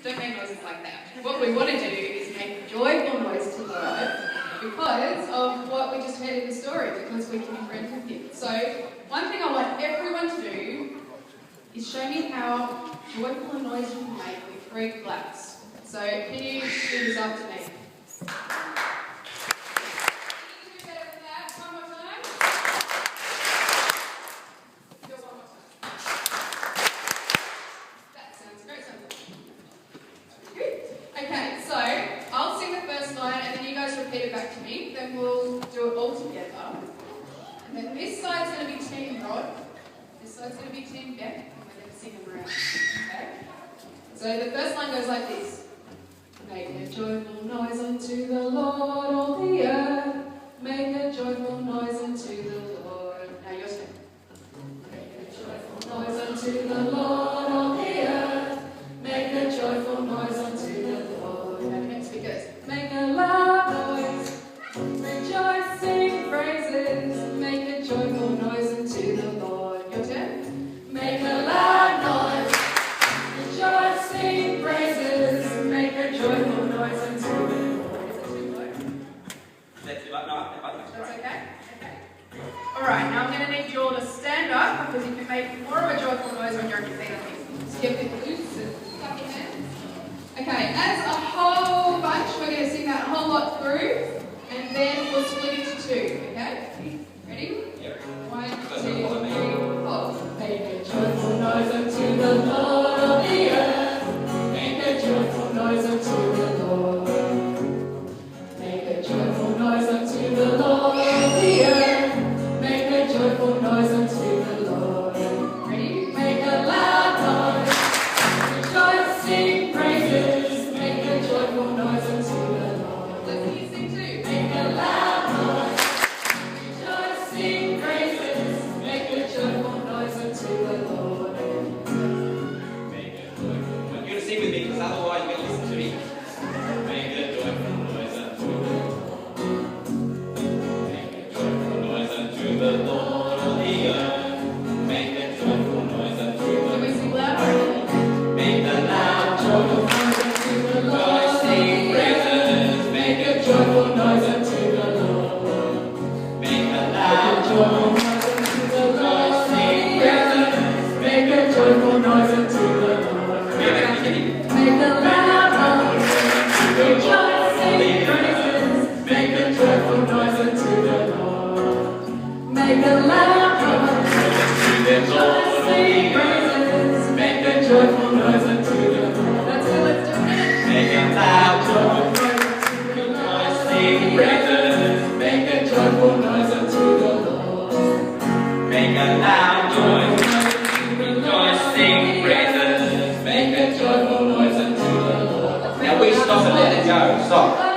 Don't make noises like that. What we want to do is make a joyful noise to God because of what we just heard in the story, because we can be friends with Him. So, one thing I want everyone to do is show me how joyful a noise you can make with 3 claps. So, can you do this after me? Okay, so I'll sing the first line and then you guys repeat it back to me. Then we'll do it all together. And then this side's going to be Team Rod. This side's going to be Team Beck. And we're going to sing them around. Okay? So the first line goes like this. Make a joyful noise unto the Lord, all the earth. Make a joyful noise unto the Lord. Now your turn. Make a joyful noise unto the Lord, all the earth. Make a joyful noise unto the Lord. Now the next bit goes. Make a loud noise. Rejoice, sing praises. Make a joyful noise unto the Lord. Your turn. Make a loud noise. Rejoice, sing praises. Make a joyful noise unto the Lord. Is that too low? That's okay? Okay. Alright, now I'm going to need you all to stand up because you can make more of a joyful noise when you're on your feet, I think. So get a bit loose and clap your hands. Okay, as a whole bunch, we're going to sing that whole lot through and then we'll split into 2, okay? Ready? Yep. 1, 2, 3, 4. Make a joyful noise unto the Lord of the earth. Make a joyful noise unto the Lord. Make a joyful noise unto the Lord of the earth. Make a joyful noise unto the Lord. Ready? Make a loud noise. Rejoice, sing praises. Make a joyful noise unto the Lord. Let's hear you sing too. Make a loud noise. Rejoice, sing praises. Make a joyful noise unto the Lord. Make a joyful noise. You're going to sing with me because otherwise you're going to listen to me. Make a joyful noise unto the Lord. Make a joyful noise unto the Lord of the earth. Make a joyful noise unto the Lord. Can we sing louder? Make a loud joyful noise unto the Lord. Sing praises. Make a joyful noise unto the Lord. Make a loud joyful noise unto the Lord. Sing praises. Make a joyful noise unto the Lord. Make a loud noise. Rejoice, sing praises. Make a joyful noise unto the Lord. Make a loud noise. Rejoice, sing praises. Make a joyful noise unto the Lord. That's it, let's do it. Make a loud joyful noise unto the Lord. Sing praises. Make a joyful noise unto the Lord. Make a loud joyful noise unto the Lord. Sing praises. Make a joyful noise unto the Lord. Now we stop and let it go. Stop.